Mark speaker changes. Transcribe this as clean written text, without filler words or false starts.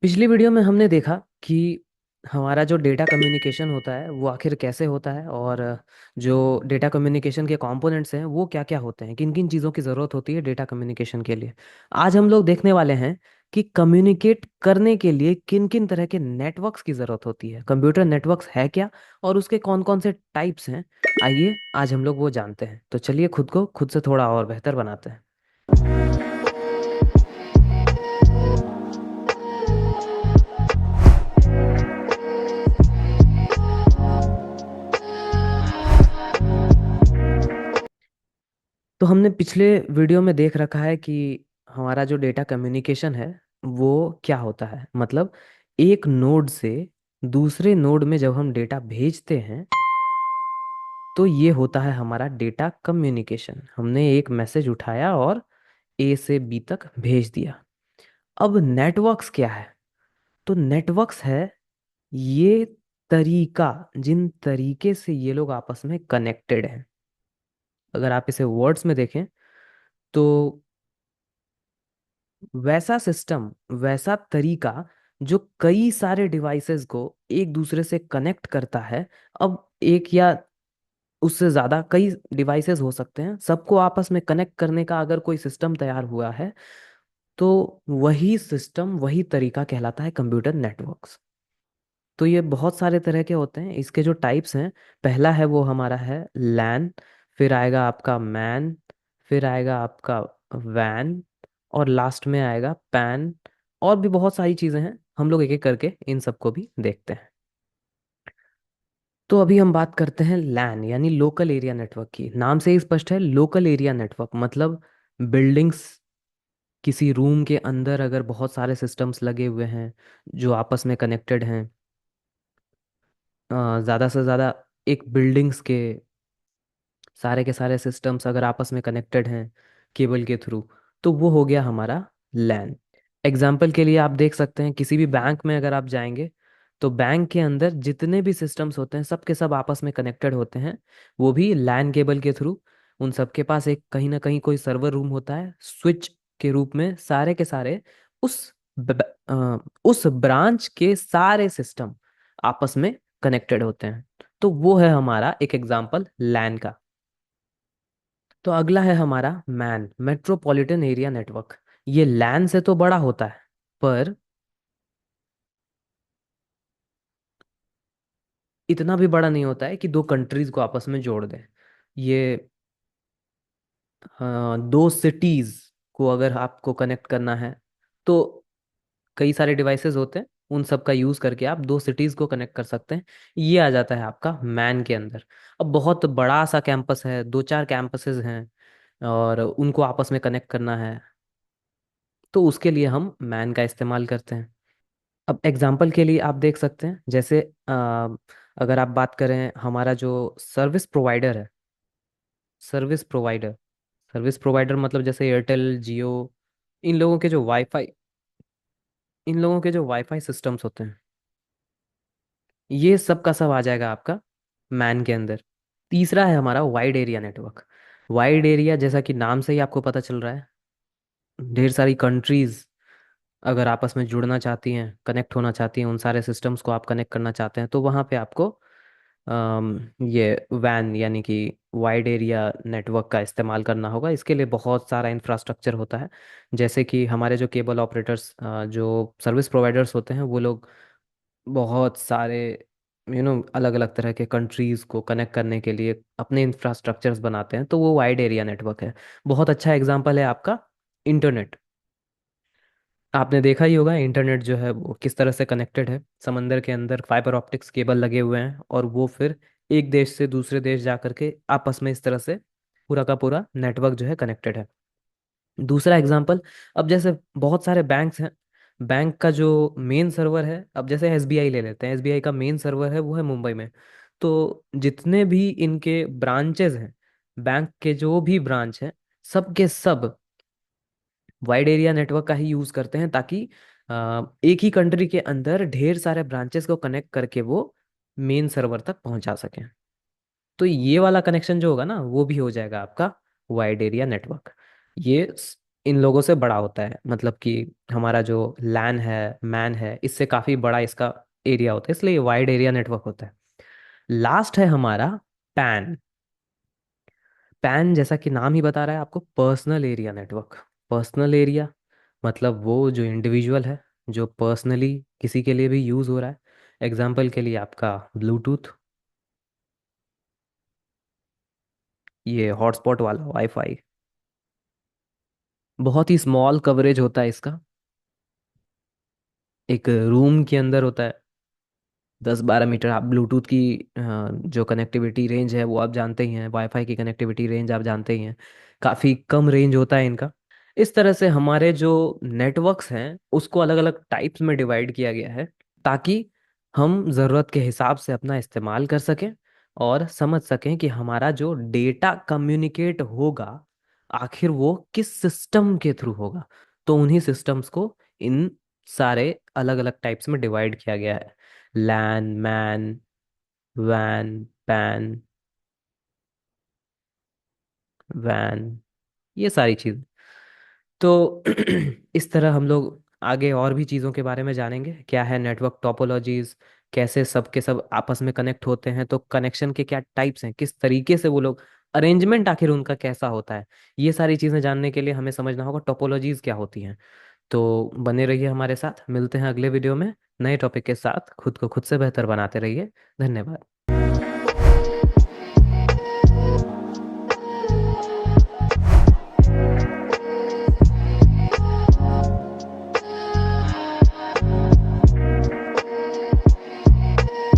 Speaker 1: पिछली वीडियो में हमने देखा कि हमारा जो डेटा कम्युनिकेशन होता है वो आखिर कैसे होता है, और जो डेटा कम्युनिकेशन के कंपोनेंट्स हैं वो क्या क्या होते हैं, किन किन चीज़ों की ज़रूरत होती है डेटा कम्युनिकेशन के लिए। आज हम लोग देखने वाले हैं कि कम्युनिकेट करने के लिए किन किन तरह के नेटवर्क्स की ज़रूरत होती है, कंप्यूटर नेटवर्क्स है क्या और उसके कौन कौन से टाइप्स हैं। आइए आज हम लोग वो जानते हैं। तो चलिए खुद को खुद से थोड़ा और बेहतर बनाते हैं। तो हमने पिछले वीडियो में देख रखा है कि हमारा जो डेटा कम्युनिकेशन है वो क्या होता है। मतलब एक नोड से दूसरे नोड में जब हम डेटा भेजते हैं तो ये होता है हमारा डेटा कम्युनिकेशन। हमने एक मैसेज उठाया और ए से बी तक भेज दिया। अब नेटवर्क्स क्या है? तो नेटवर्क्स है ये तरीका, जिन तरीके से ये लोग आपस में कनेक्टेड हैं। अगर आप इसे वर्ड्स में देखें तो वैसा सिस्टम, वैसा तरीका जो कई सारे डिवाइसेस को एक दूसरे से कनेक्ट करता है। अब एक या उससे ज़्यादा कई डिवाइसेस हो सकते हैं, सबको आपस में कनेक्ट करने का अगर कोई सिस्टम तैयार हुआ है तो वही सिस्टम, वही तरीका कहलाता है कंप्यूटर नेटवर्क्स। तो ये बहुत सारे तरह के होते हैं। इसके जो टाइप्स हैं, पहला है वो हमारा है लैन, फिर आएगा आपका मैन, फिर आएगा आपका वैन, और लास्ट में आएगा पैन। और भी बहुत सारी चीज़ें हैं, हम लोग एक एक करके इन सबको भी देखते हैं। तो अभी हम बात करते हैं लैन यानी लोकल एरिया नेटवर्क की। नाम से ही स्पष्ट है, लोकल एरिया नेटवर्क मतलब बिल्डिंग्स, किसी रूम के अंदर अगर बहुत सारे सिस्टम्स लगे हुए हैं जो आपस में कनेक्टेड हैं, ज़्यादा से ज़्यादा एक बिल्डिंग्स सारे के सारे सिस्टम्स अगर आपस में कनेक्टेड हैं केबल के थ्रू, तो वो हो गया हमारा लैन। एग्जाम्पल के लिए आप देख सकते हैं, किसी भी बैंक में अगर आप जाएंगे तो बैंक के अंदर जितने भी सिस्टम्स होते हैं सब के सब आपस में कनेक्टेड होते हैं, वो भी लैन केबल के थ्रू। उन सब के पास एक कहीं ना कहीं कोई सर्वर रूम होता है, स्विच के रूप में सारे के सारे उस उस ब्रांच के सारे सिस्टम आपस में कनेक्टेड होते हैं। तो वो है हमारा एक एग्जाम्पल लैन का। तो अगला है हमारा मैन, मेट्रोपॉलिटन एरिया नेटवर्क। ये लैन से तो बड़ा होता है, पर इतना भी बड़ा नहीं होता है कि दो कंट्रीज को आपस में जोड़ दे। ये दो सिटीज को अगर आपको कनेक्ट करना है तो कई सारे डिवाइसेस होते हैं, उन सब का यूज करके आप दो सिटीज को कनेक्ट कर सकते हैं। ये आ जाता है आपका मैन के अंदर। अब बहुत बड़ा सा कैंपस है, दो चार कैंपसेस हैं और उनको आपस में कनेक्ट करना है, तो उसके लिए हम मैन का इस्तेमाल करते हैं। अब एग्जाम्पल के लिए आप देख सकते हैं, जैसे अगर आप बात करें हमारा जो सर्विस प्रोवाइडर है, सर्विस प्रोवाइडर सर्विस प्रोवाइडर मतलब जैसे एयरटेल, जियो, इन लोगों के जो वाईफाई इन लोगों के जो वाईफाई सिस्टम्स होते हैं, ये सब का सब आ जाएगा आपका मैन के अंदर। तीसरा है हमारा wide area network. Wide area जैसा कि नाम से ही आपको पता चल रहा है, ढेर सारी कंट्रीज अगर आपस में जुड़ना चाहती हैं, कनेक्ट होना चाहती हैं, उन सारे सिस्टम्स को आप कनेक्ट करना चाहते हैं, तो वहाँ पे आपको ये वैन यानी कि वाइड एरिया नेटवर्क का इस्तेमाल करना होगा। इसके लिए बहुत सारा इंफ्रास्ट्रक्चर होता है, जैसे कि हमारे जो केबल ऑपरेटर्स, जो सर्विस प्रोवाइडर्स होते हैं, वो लोग बहुत सारे अलग अलग तरह के कंट्रीज को कनेक्ट करने के लिए अपने इंफ्रास्ट्रक्चर्स बनाते हैं, तो वो वाइड एरिया नेटवर्क है। बहुत अच्छा एग्जांपल है आपका इंटरनेट। आपने देखा ही होगा इंटरनेट जो है वो किस तरह से कनेक्टेड है। समंदर के अंदर फाइबर ऑप्टिक्स केबल लगे हुए हैं और वो फिर एक देश से दूसरे देश जा करके आपस में इस तरह से पूरा का पूरा नेटवर्क जो है कनेक्टेड है। दूसरा एग्जांपल, अब जैसे बहुत सारे बैंक्स हैं, बैंक का जो मेन सर्वर है, अब जैसे एसबीआई ले लेते हैं, एसबीआई का मेन सर्वर है वो है मुंबई में। तो जितने भी इनके ब्रांचेस हैं, बैंक के जो भी ब्रांच हैं, सब के सब वाइड एरिया नेटवर्क का ही यूज करते हैं, ताकि एक ही कंट्री के अंदर ढेर सारे ब्रांचेस को कनेक्ट करके वो मेन सर्वर तक पहुंचा सकें। तो ये वाला कनेक्शन जो होगा ना वो भी हो जाएगा आपका वाइड एरिया नेटवर्क। ये इन लोगों से बड़ा होता है, मतलब कि हमारा जो लैन है, मैन है, इससे काफ़ी बड़ा इसका एरिया होता है, इसलिए वाइड एरिया नेटवर्क होता है। लास्ट है हमारा पैन। पैन जैसा कि नाम ही बता रहा है आपको, personal area network. Personal area मतलब वो जो इंडिविजुअल है, जो पर्सनली किसी के लिए भी यूज़ हो रहा है। एग्जाम्पल के लिए आपका ब्लूटूथ, ये हॉटस्पॉट वाला वाईफाई। बहुत ही स्मॉल कवरेज होता है इसका, एक रूम के अंदर होता है। 10-12 मीटर, आप ब्लूटूथ की जो कनेक्टिविटी रेंज है वो आप जानते ही हैं, वाईफाई की कनेक्टिविटी रेंज आप जानते ही हैं, काफ़ी कम रेंज होता है इनका। इस तरह से हमारे जो नेटवर्क्स हैं उसको अलग अलग टाइप्स में डिवाइड किया गया है, ताकि हम ज़रूरत के हिसाब से अपना इस्तेमाल कर सकें और समझ सकें कि हमारा जो डेटा कम्युनिकेट होगा आखिर वो किस सिस्टम के थ्रू होगा। तो उन्हीं सिस्टम्स को इन सारे अलग अलग टाइप्स में डिवाइड किया गया है। लैन, मैन, वैन, पैन, वैन, ये सारी चीज़। तो इस तरह हम लोग आगे और भी चीज़ों के बारे में जानेंगे, क्या है नेटवर्क टोपोलॉजीज, कैसे सब के सब आपस में कनेक्ट होते हैं, तो कनेक्शन के क्या टाइप्स हैं, किस तरीके से वो लोग, अरेंजमेंट आखिर उनका कैसा होता है। ये सारी चीज़ें जानने के लिए हमें समझना होगा टोपोलॉजीज क्या होती हैं। तो बने रहिए हमारे साथ, मिलते हैं अगले वीडियो में नए टॉपिक के साथ। खुद को खुद से बेहतर बनाते रहिए। धन्यवाद।